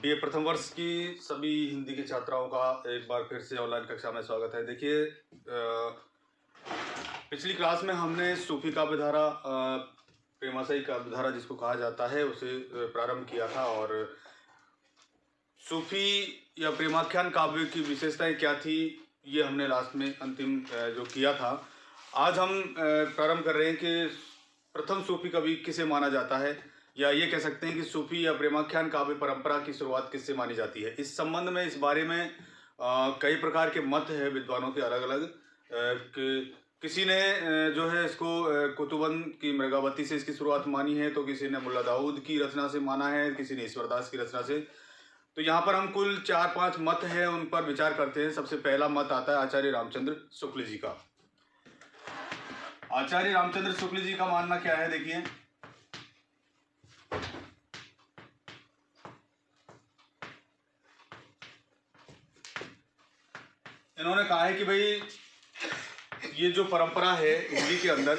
ये प्रथम वर्ष की सभी हिंदी के छात्राओं का एक बार फिर से ऑनलाइन कक्षा में स्वागत है। देखिए, पिछली क्लास में हमने सूफी काव्यधारा, प्रेमाशयी काव्यधारा जिसको कहा जाता है, उसे प्रारंभ किया था और सूफी या प्रेमाख्यान काव्य की विशेषताएं क्या थी ये हमने लास्ट में अंतिम जो किया था। आज हम प्रारंभ कर रहे हैं कि प्रथम सूफी कवि किसे माना जाता है, या ये कह सकते हैं कि सूफी या प्रेमाख्यान काव्य परंपरा की शुरुआत किससे मानी जाती है। इस संबंध में, इस बारे में कई प्रकार के मत है विद्वानों के अलग अलग। किसी ने जो है इसको कुतुबन की मृगावती से इसकी शुरुआत मानी है, तो किसी ने मुल्ला दाऊद की रचना से माना है, किसी ने ईश्वरदास की रचना से। तो यहाँ पर हम कुल 4-5 मत हैं, उन पर विचार करते हैं। सबसे पहला मत आता है आचार्य रामचंद्र शुक्ल जी का। आचार्य रामचंद्र शुक्ल जी का मानना क्या है, देखिए। इन्होंने कहा है कि भाई ये जो परंपरा है हिंदी के अंदर,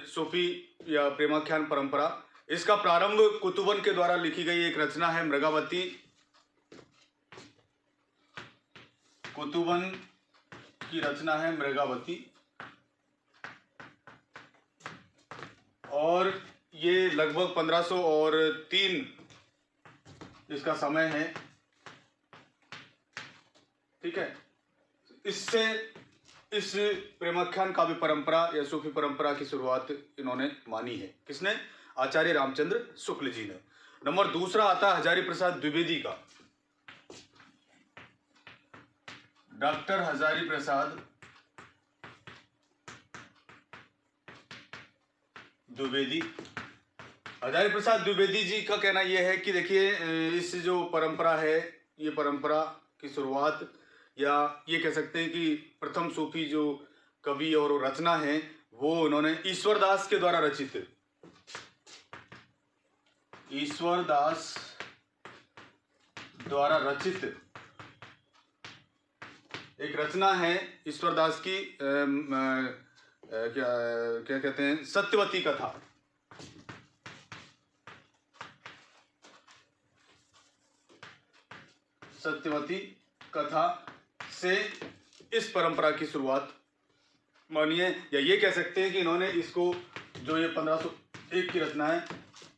सूफी या प्रेमाख्यान परंपरा, इसका प्रारंभ कुतुबन के द्वारा लिखी गई एक रचना है मृगावती। कुतुबन की रचना है मृगावती, और ये लगभग 1503 इसका समय है। ठीक है, इससे इस प्रेमाख्यान काव्य परंपरा या सूफी परंपरा की शुरुआत इन्होंने मानी है। किसने? आचार्य रामचंद्र शुक्ल जी ने। नंबर दूसरा आता है हजारी प्रसाद द्विवेदी का। डॉक्टर हजारी प्रसाद द्विवेदी। हजारी प्रसाद द्विवेदी जी का कहना यह है कि देखिए, इस जो परंपरा है, ये परंपरा की शुरुआत, या ये कह सकते हैं कि प्रथम सूफी जो कवि और रचना है वो उन्होंने ईश्वरदास के द्वारा रचित, ईश्वरदास द्वारा रचित एक रचना है ईश्वरदास की, क्या कहते हैं, सत्यवती कथा। सत्यवती कथा से इस परंपरा की शुरुआत मानिए, या ये कह सकते हैं कि इन्होंने इसको, जो ये 1501 की रचना है,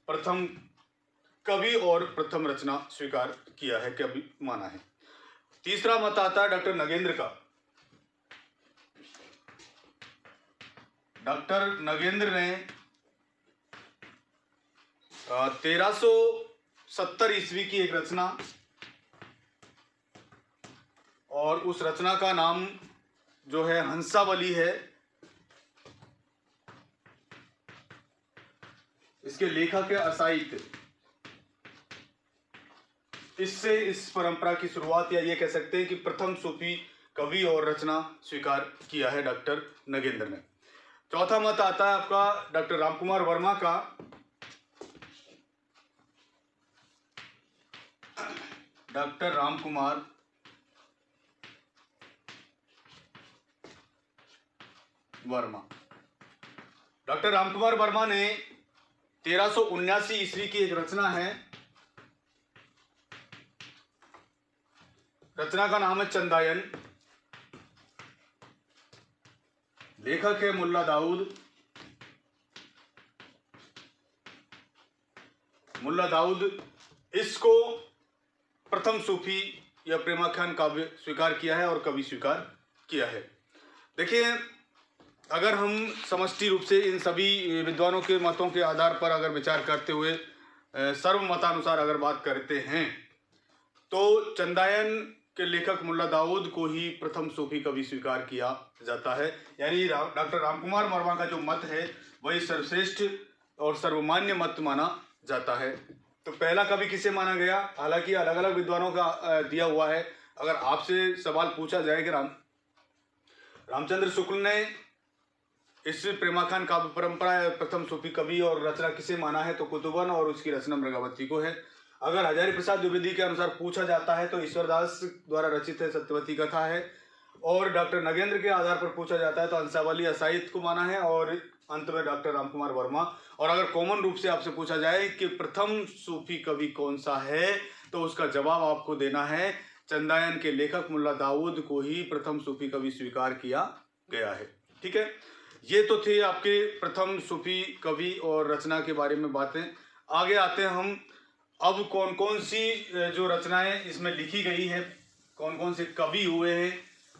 प्रथम कवि और प्रथम रचना स्वीकार किया है, कवि माना है। तीसरा मत आता है डॉक्टर नगेंद्र का। डॉक्टर नगेंद्र ने 1370 ईस्वी की एक रचना, और उस रचना का नाम जो है हंसावली है। इसके लेखक है असाइत। इससे इस परंपरा की शुरुआत, या ये कह सकते हैं कि प्रथम सूफी कवि और रचना स्वीकार किया है डॉक्टर नगेंद्र ने। चौथा मत आता है आपका डॉक्टर रामकुमार वर्मा का। डॉक्टर रामकुमार वर्मा। डॉक्टर रामकुमार वर्मा ने 1379 ईस्वी की एक रचना है, रचना का नाम है चंदायन। लेखक है मुल्ला दाऊद। मुल्ला दाऊद इसको प्रथम सूफी या प्रेमाख्यान काव्य स्वीकार किया है और कवि स्वीकार किया है। देखिए, अगर हम समष्टि रूप से इन सभी विद्वानों के मतों के आधार पर अगर विचार करते हुए सर्वमतानुसार अगर बात करते हैं, तो चंदायन के लेखक मुल्ला दाऊद को ही प्रथम सूफी कवि स्वीकार किया जाता है। यानी डॉक्टर रामकुमार वर्मा का जो मत है वही सर्वश्रेष्ठ और सर्वमान्य मत माना जाता है। तो पहला कवि किसे माना गया? हालांकि अलग अलग विद्वानों का दिया हुआ है। अगर आपसे सवाल पूछा जाए कि रामचंद्र शुक्ल ने इस प्रेमाख्यान काव्य परंपरा प्रथम सूफी कवि और रचना किसे माना है, तो कुतुबन और उसकी रचना मृगावती को है। अगर हजारी प्रसाद द्विवेदी के अनुसार पूछा जाता है तो ईश्वरदास द्वारा रचित है, सत्यवती कथा है। और डॉक्टर नगेंद्र के आधार पर पूछा जाता है तो हंसावली असाहित को माना है, और अंत में डॉक्टर रामकुमार वर्मा। और अगर कॉमन रूप से आपसे पूछा जाए कि प्रथम सूफी कवि कौन सा है, तो उसका जवाब आपको देना है चंदायन के लेखक मुल्ला दाऊद को ही प्रथम सूफी कवि स्वीकार किया गया है। ठीक है, ये तो थे आपके प्रथम सूफी कवि और रचना के बारे में बातें। आगे आते हैं हम, अब कौन कौन सी जो रचनाएं इसमें लिखी गई है, कौन कौन से कवि हुए हैं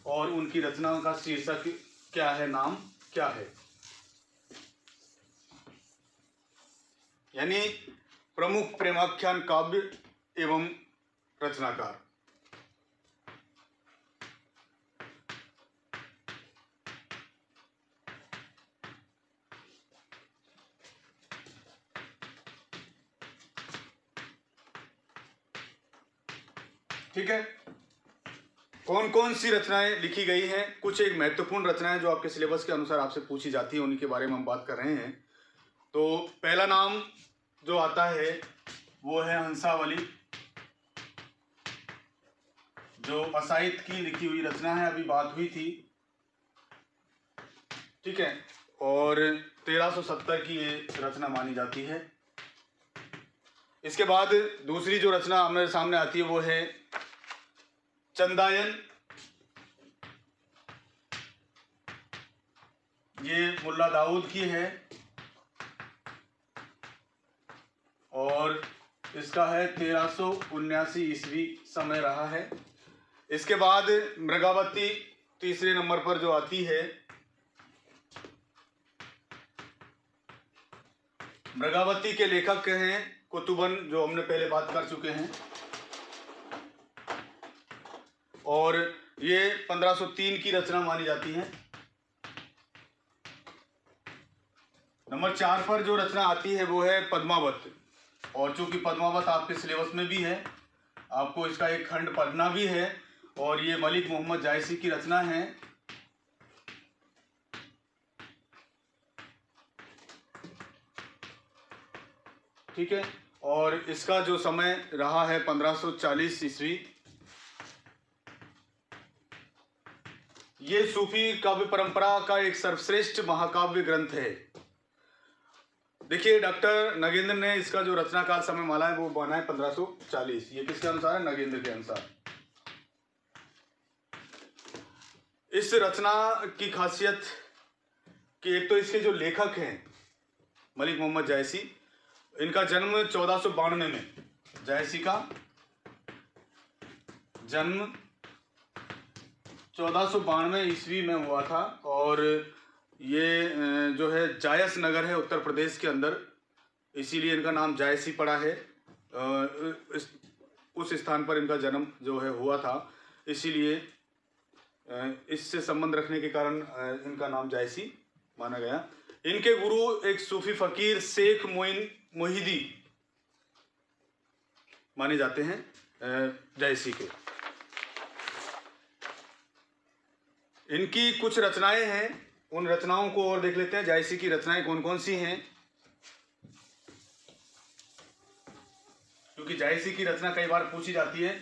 और उनकी रचनाओं का शीर्षक क्या है, नाम क्या है, यानी प्रमुख प्रेमाख्यान काव्य एवं रचनाकार। ठीक है, कौन कौन सी रचनाएं लिखी गई हैं, कुछ एक महत्वपूर्ण रचनाएं जो आपके सिलेबस के अनुसार आपसे पूछी जाती है उन्हीं के बारे में हम बात कर रहे हैं। तो पहला नाम जो आता है वो है हंसावली, जो असाहित की लिखी हुई रचना है, अभी बात हुई थी। ठीक है, और 1370 की ये रचना मानी जाती है। इसके बाद दूसरी जो रचना हमारे सामने आती है वो है चंदायन। ये मुल्ला दाऊद की है और इसका है 1379 ईस्वी समय रहा है। इसके बाद मृगावती तीसरे नंबर पर जो आती है, मृगावती के लेखक हैं कुतुबन, जो हमने पहले बात कर चुके हैं, और ये 1503 की रचना मानी जाती है। नंबर 4 पर जो रचना आती है वो है पद्मावत, और चूंकि पद्मावत आपके सिलेबस में भी है, आपको इसका एक खंड पढ़ना भी है, और ये मलिक मोहम्मद जायसी की रचना है। ठीक है, और इसका जो समय रहा है 1540 ईस्वी। ये सूफी काव्य परंपरा का एक सर्वश्रेष्ठ महाकाव्य ग्रंथ है। देखिए, डॉक्टर नगेंद्र ने इसका जो रचनाकाल समय माला है वो बना है 1540। ये किसके अनुसार है? नगेंद्र के अनुसार। इस रचना की खासियत कि एक तो इसके जो लेखक हैं मलिक मोहम्मद जायसी, इनका जन्म 1492 में, जायसी का जन्म 1492 ईस्वी में हुआ था, और ये जो है जायस नगर है उत्तर प्रदेश के अंदर, इसीलिए इनका नाम जायसी पड़ा है। उस स्थान पर इनका जन्म जो है हुआ था, इसीलिए इससे संबंध रखने के कारण इनका नाम जायसी माना गया। इनके गुरु एक सूफी फकीर शेख मोइन मोहिदी माने जाते हैं जायसी के। इनकी कुछ रचनाएं हैं, उन रचनाओं को और देख लेते हैं। जायसी की रचनाएं कौन कौन सी हैं, क्योंकि जायसी की रचना कई बार पूछी जाती है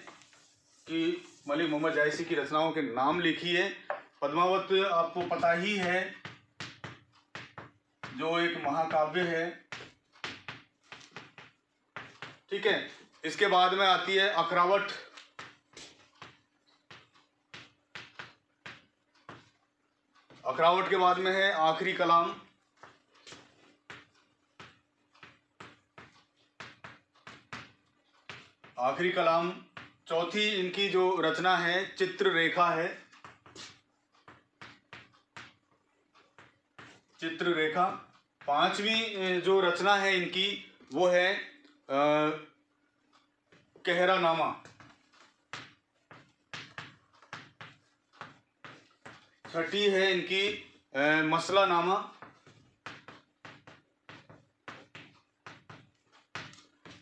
कि मलिक मोहम्मद जायसी की रचनाओं के नाम लिखिए। पद्मावत आपको पता ही है, जो एक महाकाव्य है। ठीक है, इसके बाद में आती है अखरावट। अखरावट के बाद में है आखिरी कलाम। आखिरी कलाम। चौथी इनकी जो रचना है चित्ररेखा है। चित्ररेखा। पांचवी जो रचना है इनकी वो है कहरानामा। छठी है इनकी मसलानामा।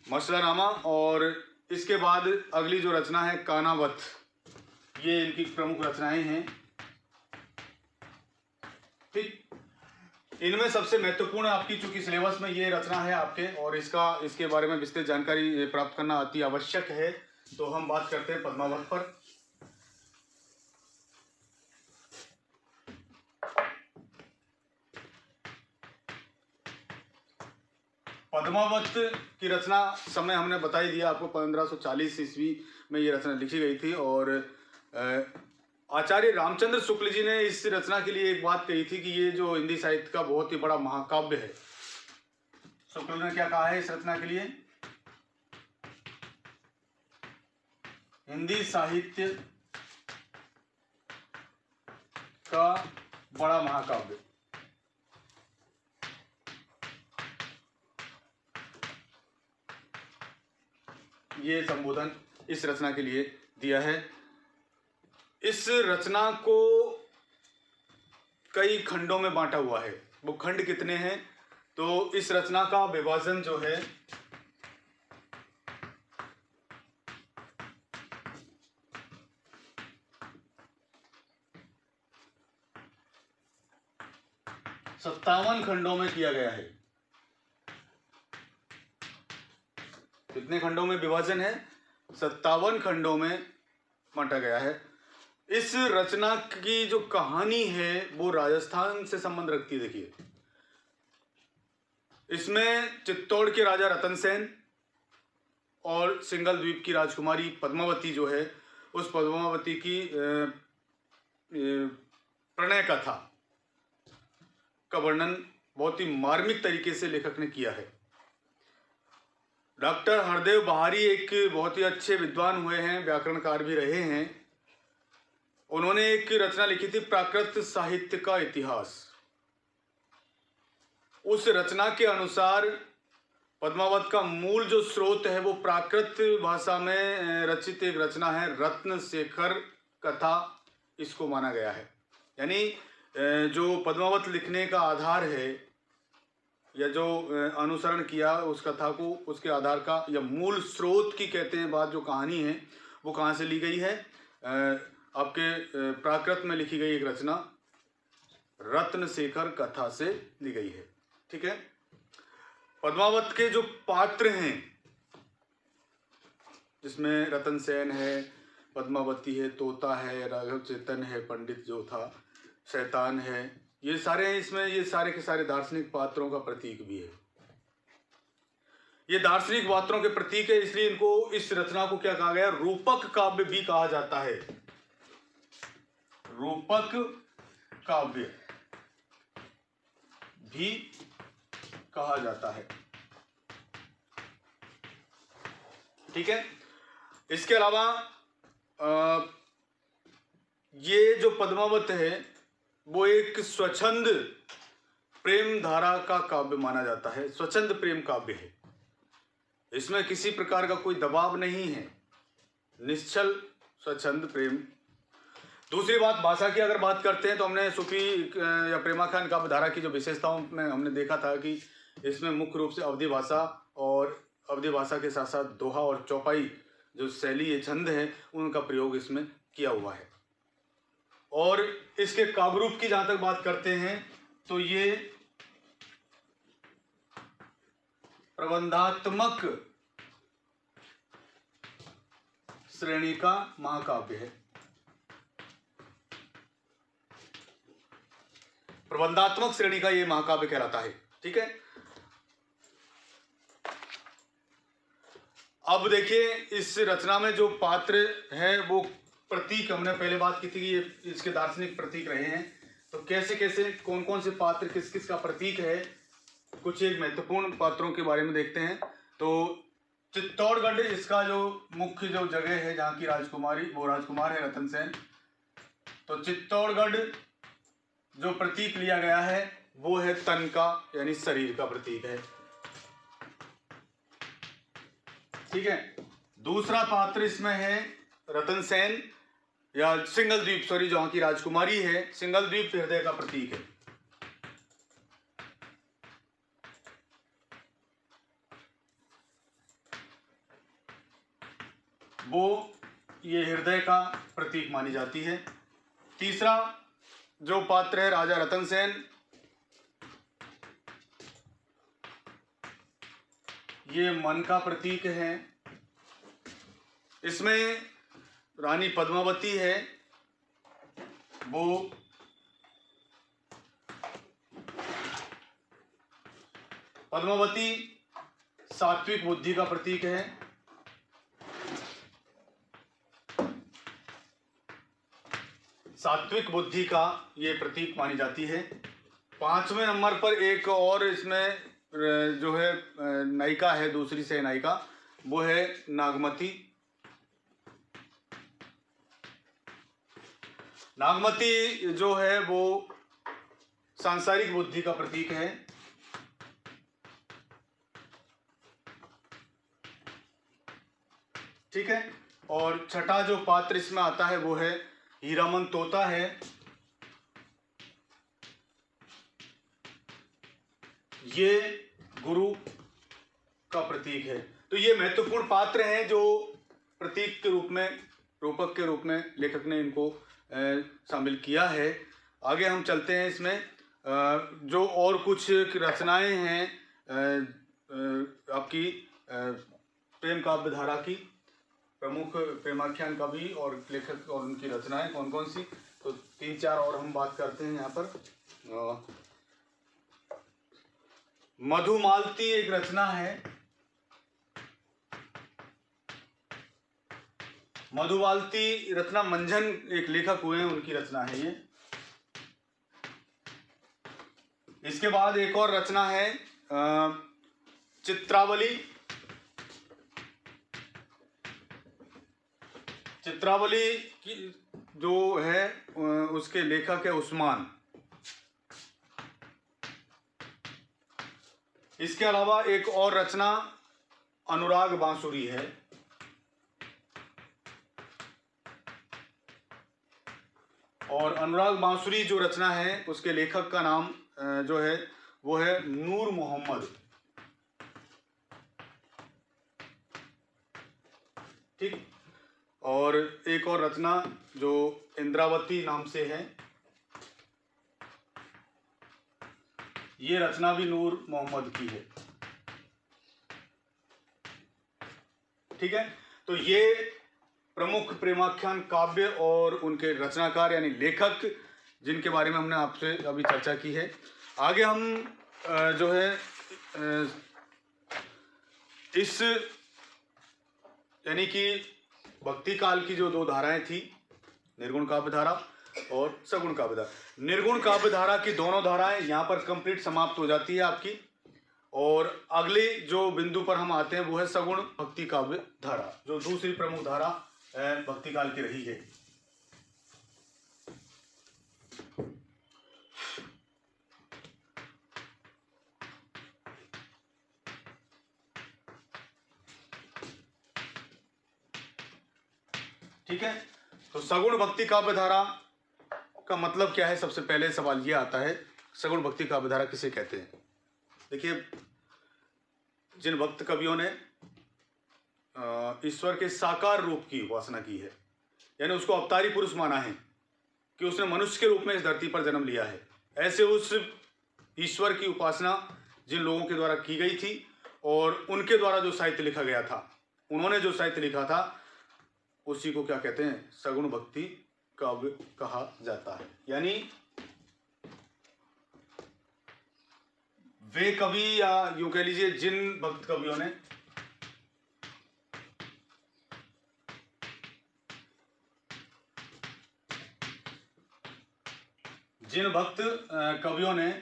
मसलानामा। और इसके बाद अगली जो रचना है कानावत, ये इनकी प्रमुख रचनाएं हैं। ठीक, इनमें सबसे महत्वपूर्ण आपकी, चूंकि सिलेबस में ये रचना है आपके, और इसके बारे में विस्तृत जानकारी प्राप्त करना अति आवश्यक है, तो हम बात करते हैं पद्मावत पर। पद्मावत की रचना समय हमने बता ही दिया आपको, 1540 ईस्वी में ये रचना लिखी गई थी। और आचार्य रामचंद्र शुक्ल जी ने इस रचना के लिए एक बात कही थी कि ये जो हिंदी साहित्य का बहुत ही बड़ा महाकाव्य है। शुक्ल ने क्या कहा है इस रचना के लिए? हिंदी साहित्य का बड़ा महाकाव्य। ये संबोधन इस रचना के लिए दिया है। इस रचना को कई खंडों में बांटा हुआ है। वो खंड कितने हैं? तो इस रचना का विभाजन जो है सत्तावन खंडों में किया गया है। कितने खंडों में विभाजन है? 57 खंडों में बांटा गया है। इस रचना की जो कहानी है वो राजस्थान से संबंध रखती है। देखिए, इसमें चित्तौड़ के राजा रतन सेन और सिंघल द्वीप की राजकुमारी पद्मावती जो है, उस पद्मावती की प्रणय कथा का वर्णन बहुत ही मार्मिक तरीके से लेखक ने किया है। डॉक्टर हरदेव बहारी एक बहुत ही अच्छे विद्वान हुए हैं, व्याकरणकार भी रहे हैं। उन्होंने एक रचना लिखी थी, प्राकृत साहित्य का इतिहास। उस रचना के अनुसार पद्मावत का मूल जो स्रोत है वो प्राकृत भाषा में रचित एक रचना है, रत्न शेखर कथा, इसको माना गया है। यानी जो पद्मावत लिखने का आधार है या जो अनुसरण किया उस कथा को, उसके आधार का या मूल स्रोत की कहते हैं बात, जो कहानी है वो कहाँ से ली गई है? आपके प्राकृत में लिखी गई एक रचना रत्न शेखर कथा से ली गई है। ठीक है। पद्मावत के जो पात्र हैं, जिसमें रतन सेन है, पद्मावती है, तोता है, राघव चेतन है, पंडित जो था, शैतान है, ये सारे हैं इसमें। ये सारे के सारे दार्शनिक पात्रों का प्रतीक भी है। ये दार्शनिक पात्रों के प्रतीक है, इसलिए इनको, इस रचना को क्या कहा गया? रूपक काव्य भी कहा जाता है। रूपक काव्य भी कहा जाता है। ठीक है। इसके अलावा ये जो पद्मावत है वो एक स्वच्छंद प्रेम धारा का काव्य माना जाता है। स्वच्छंद प्रेम काव्य है। इसमें किसी प्रकार का कोई दबाव नहीं है, निश्चल स्वच्छंद प्रेम। दूसरी बात, भाषा की अगर बात करते हैं तो हमने सूफी या प्रेमाख्यान काव्य धारा की जो विशेषताओं में हमने देखा था कि इसमें मुख्य रूप से अवधी भाषा और अवधी भाषा के साथ साथ दोहा और चौपाई जो शैली ये छंद है, उनका प्रयोग इसमें किया हुआ है। और इसके काव्य रूप की जहां तक बात करते हैं तो ये प्रबंधात्मक श्रेणी का महाकाव्य है। प्रबंधात्मक श्रेणी का ये महाकाव्य कहलाता है। ठीक है। अब देखिए, इस रचना में जो पात्र है वो प्रतीक, हमने पहले बात की थी कि ये इसके दार्शनिक प्रतीक रहे हैं। तो कैसे कैसे, कौन कौन से पात्र किस किस का प्रतीक है, कुछ एक महत्वपूर्ण पात्रों के बारे में देखते हैं। तो चित्तौड़गढ़ इसका जो मुख्य जो जगह है जहाँ की राजकुमारी, वो राजकुमार है रतन सेन। तो चित्तौड़गढ़ जो प्रतीक लिया गया है वो है तन का, यानी शरीर का प्रतीक है। ठीक है। दूसरा पात्र इसमें है रतन सेन या सिंघल द्वीप, सॉरी, जहां की राजकुमारी है, सिंघल द्वीप हृदय का प्रतीक है। वो ये हृदय का प्रतीक मानी जाती है। तीसरा जो पात्र है राजा रतन सेन, ये मन का प्रतीक है। इसमें रानी पद्मावती है, वो पद्मावती सात्विक बुद्धि का प्रतीक है। सात्विक बुद्धि का ये प्रतीक मानी जाती है। 5वें नंबर पर एक और इसमें जो है नायिका है, दूसरी से नायिका, वो है नागमती। नागमती जो है वो सांसारिक बुद्धि का प्रतीक है। ठीक है। और छठा जो पात्र इसमें आता है वो है हीरामन तोता है। ये गुरु का प्रतीक है। तो ये महत्वपूर्ण पात्र हैं जो प्रतीक के रूप में, रूपक के रूप में लेखक ने इनको शामिल किया है। आगे हम चलते हैं। इसमें जो और कुछ रचनाएं हैं आपकी प्रेम काव्य धारा की, प्रमुख प्रेमाख्यान कवि और लेखक और उनकी रचनाएं कौन कौन सी, तो 3-4 और हम बात करते हैं यहाँ पर। मधुमालती एक रचना है। मधुमालती रत्ना मंझन एक लेखक हुए हैं, उनकी रचना है ये। इसके बाद एक और रचना है चित्रावली। चित्रावली की जो है उसके लेखक है उस्मान। इसके अलावा एक और रचना अनुराग बांसुरी है। और अनुराग बांसुरी जो रचना है उसके लेखक का नाम जो है वो है नूर मोहम्मद। ठीक। और एक और रचना जो इंद्रावती नाम से है, ये रचना भी नूर मोहम्मद की है। ठीक है। तो ये प्रमुख प्रेमाख्यान काव्य और उनके रचनाकार यानी लेखक जिनके बारे में हमने आपसे अभी चर्चा की है। आगे हम जो है इस यानी कि भक्ति काल की जो 2 धाराएं थी, निर्गुण काव्य धारा और सगुण काव्य धारा। निर्गुण काव्य धारा की दोनों धाराएं यहाँ पर कंप्लीट समाप्त हो जाती है आपकी। और अगले जो बिंदु पर हम आते हैं वो है सगुण भक्ति काव्य धारा, जो दूसरी प्रमुख धारा भक्ति काल की रही है। ठीक है। तो सगुण भक्ति काव्य धारा का मतलब क्या है, सबसे पहले सवाल ये आता है, सगुण भक्ति काव्य धारा किसे कहते हैं। देखिए, जिन भक्त कवियों ने ईश्वर के साकार रूप की उपासना की है, यानी उसको अवतारी पुरुष माना है कि उसने मनुष्य के रूप में इस धरती पर जन्म लिया है, ऐसे उस ईश्वर की उपासना जिन लोगों के द्वारा की गई थी और उनके द्वारा जो साहित्य लिखा गया था, उन्होंने जो साहित्य लिखा था उसी को क्या कहते हैं, सगुण भक्ति काव्य कहा जाता है। यानी वे कवि या यूं कह लीजिए जिन भक्त कवियों ने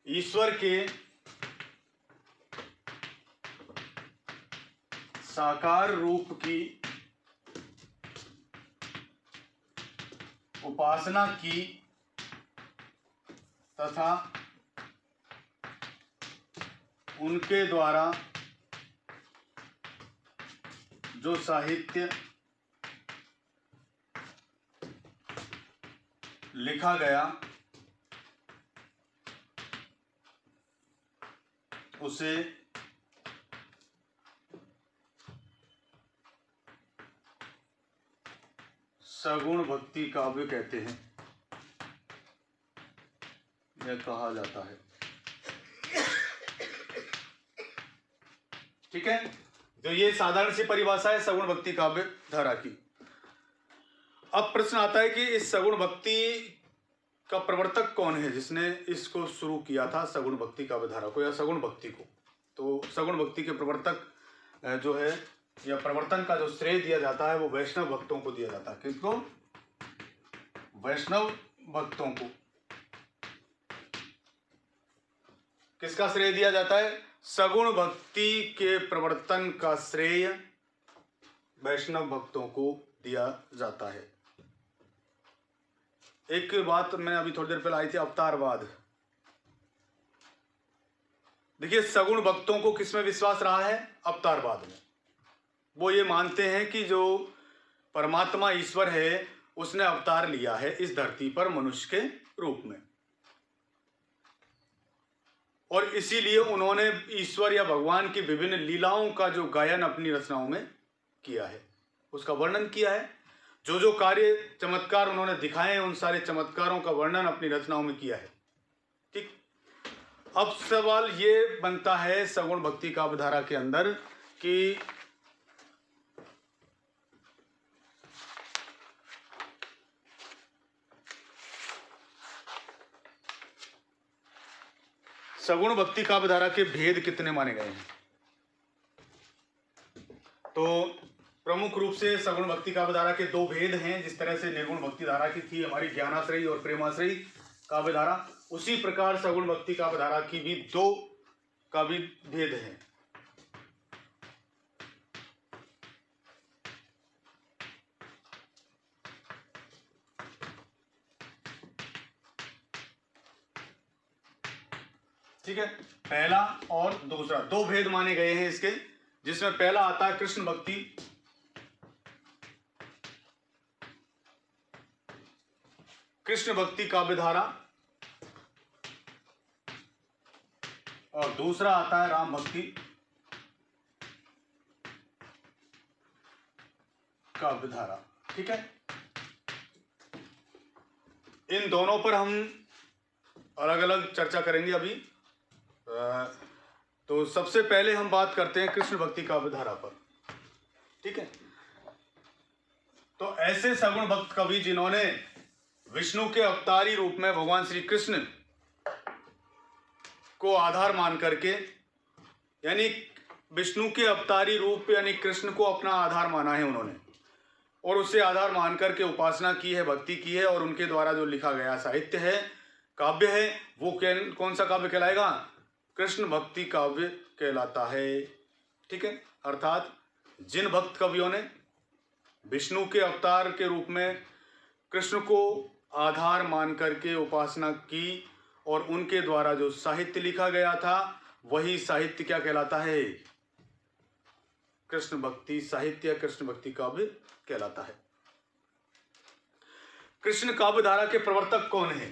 ईश्वर के साकार रूप की उपासना की तथा उनके द्वारा जो साहित्य लिखा गया उसे सगुण भक्ति काव्य कहते हैं, यह कहा जाता है। ठीक है। तो ये साधारण सी परिभाषा है सगुण भक्ति काव्य धारा की। अब प्रश्न आता है कि इस सगुण भक्ति का प्रवर्तक कौन है जिसने इसको शुरू किया था, सगुण भक्ति काव्य धारा को या सगुण भक्ति को? तो सगुण भक्ति के प्रवर्तक जो है या प्रवर्तन का जो श्रेय दिया जाता है वो वैष्णव भक्तों को दिया जाता है। किसको? वैष्णव भक्तों को। किसका श्रेय दिया जाता है? सगुण भक्ति के प्रवर्तन का श्रेय वैष्णव भक्तों को दिया जाता है। एक बात मैंने अभी थोड़ी देर पहले आई थी, अवतारवाद। देखिए, सगुण भक्तों को किसमें विश्वास रहा है? अवतारवाद में। वो ये मानते हैं कि जो परमात्मा ईश्वर है उसने अवतार लिया है इस धरती पर मनुष्य के रूप में, और इसीलिए उन्होंने ईश्वर या भगवान की विभिन्न लीलाओं का जो गायन अपनी रचनाओं में किया है, उसका वर्णन किया है। जो जो कार्य चमत्कार उन्होंने दिखाए हैं उन सारे चमत्कारों का वर्णन अपनी रचनाओं में किया है। ठीक। अब सवाल ये बनता है सगुण भक्ति काव्य धारा के अंदर कि सगुण भक्ति काव्य धारा के भेद कितने माने गए हैं? तो प्रमुख रूप से सगुण भक्ति काव्य धारा के दो भेद हैं। जिस तरह से निर्गुण भक्ति धारा की थी हमारी ज्ञानाश्रयी और प्रेमाश्रयी काव्य धारा, उसी प्रकार सगुण भक्ति काव्य धारा की भी दो काव्य भेद हैं। ठीक है, पहला और दूसरा दो भेद माने गए हैं इसके, जिसमें पहला आता है कृष्ण भक्ति, कृष्ण भक्ति काव्य धारा, और दूसरा आता है राम भक्ति काव्य धारा। ठीक है, इन दोनों पर हम अलग अलग चर्चा करेंगे अभी। तो सबसे पहले हम बात करते हैं कृष्ण भक्ति काव्य धारा पर। ठीक है, तो ऐसे सगुण भक्त कवि जिन्होंने विष्णु के अवतारी रूप में भगवान श्री कृष्ण को आधार मान करके, यानी विष्णु के अवतारी रूप यानी कृष्ण को अपना आधार माना है उन्होंने, और उसे आधार मान करके उपासना की है, भक्ति की है, और उनके द्वारा जो लिखा गया साहित्य है, काव्य है, वो कौन सा काव्य कहलाएगा? कृष्ण भक्ति काव्य कहलाता है। ठीक है, अर्थात जिन भक्त कवियों ने विष्णु के अवतार के रूप में कृष्ण को आधार मान करके उपासना की और उनके द्वारा जो साहित्य लिखा गया था वही साहित्य क्या कहलाता है? कृष्ण भक्ति साहित्य, कृष्ण भक्ति काव्य कहलाता है। कृष्ण काव्य धारा के प्रवर्तक कौन है?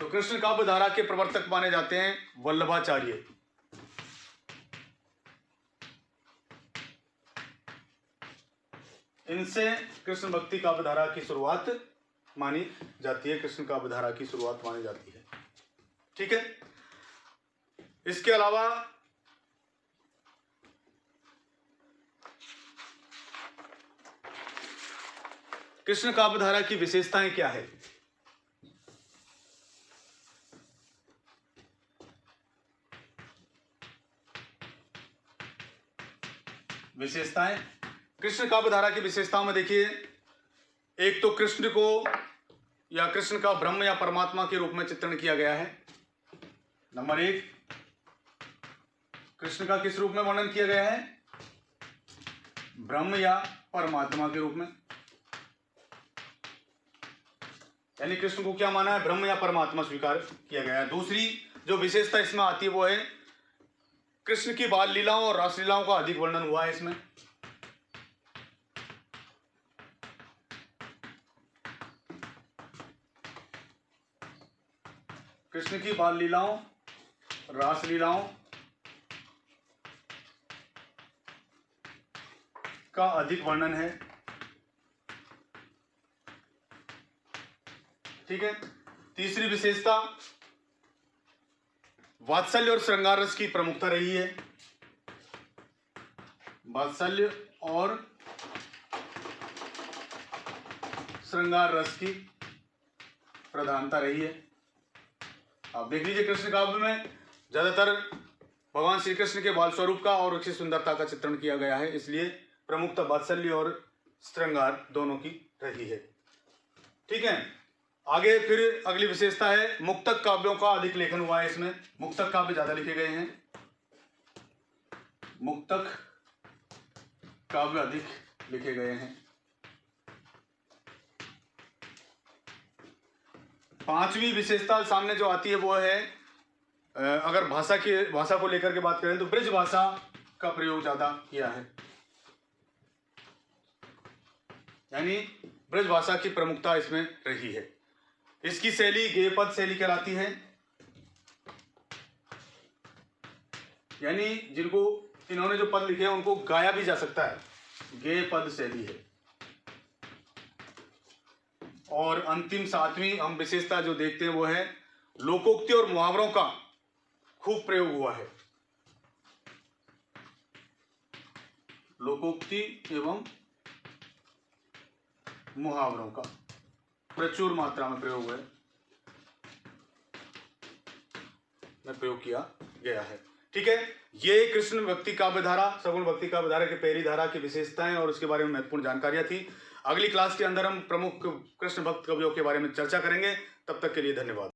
तो कृष्ण काव्य धारा के प्रवर्तक माने जाते हैं वल्लभाचार्य। इनसे कृष्ण भक्ति काव्य धारा की शुरुआत मानी जाती है, कृष्ण काव्य धारा की शुरुआत मानी जाती है। ठीक है, इसके अलावा कृष्ण काव्य धारा की विशेषताएं क्या है? विशेषताएं कृष्ण काव्य धारा की विशेषताओं में देखिए, एक तो कृष्ण को या कृष्ण का ब्रह्म या परमात्मा के रूप में चित्रण किया गया है। नंबर एक, कृष्ण का किस रूप में वर्णन किया गया है? ब्रह्म या परमात्मा के रूप में। यानी कृष्ण को क्या माना है? ब्रह्म या परमात्मा स्वीकार किया गया है। दूसरी जो विशेषता इसमें आती है वो है कृष्ण की बाल लीलाओं और रासलीलाओं का अधिक वर्णन हुआ है इसमें। कृष्ण की बाल लीलाओं, रासलीलाओं का अधिक वर्णन है। ठीक है, तीसरी विशेषता वात्सल्य और श्रृंगार रस की प्रमुखता रही है। वात्सल्य और श्रृंगार रस की प्रधानता रही है। आप देख लीजिए कृष्ण काव्य में ज्यादातर भगवान श्री कृष्ण के बाल स्वरूप का और उसकी सुंदरता का चित्रण किया गया है, इसलिए प्रमुखता वात्सल्य और श्रृंगार दोनों की रही है। ठीक है, आगे फिर अगली विशेषता है मुक्तक काव्यों का अधिक लेखन हुआ है। इसमें मुक्तक काव्य ज्यादा लिखे गए हैं, मुक्तक काव्य अधिक लिखे गए हैं। पांचवी विशेषता सामने जो आती है वो है, अगर भाषा को लेकर के बात करें तो ब्रज भाषा का प्रयोग ज्यादा किया है, यानी ब्रज भाषा की प्रमुखता इसमें रही है। इसकी शैली गेय पद शैली कहलाती है, यानी जिनको इन्होंने जो पद लिखे हैं उनको गाया भी जा सकता है, गेय पद शैली है। और अंतिम सातवीं हम विशेषता जो देखते हैं वो है लोकोक्ति और मुहावरों का खूब प्रयोग हुआ है। लोकोक्ति एवं मुहावरों का प्रचुर मात्रा में प्रयोग किया गया है। ठीक है, ये कृष्ण भक्ति काव्य धारा, सगुण भक्ति काव्य धारा की पहली धारा की विशेषताएं और उसके बारे में महत्वपूर्ण जानकारियां थी। अगली क्लास के अंदर हम प्रमुख कृष्ण भक्त कवियों के बारे में चर्चा करेंगे। तब तक के लिए धन्यवाद।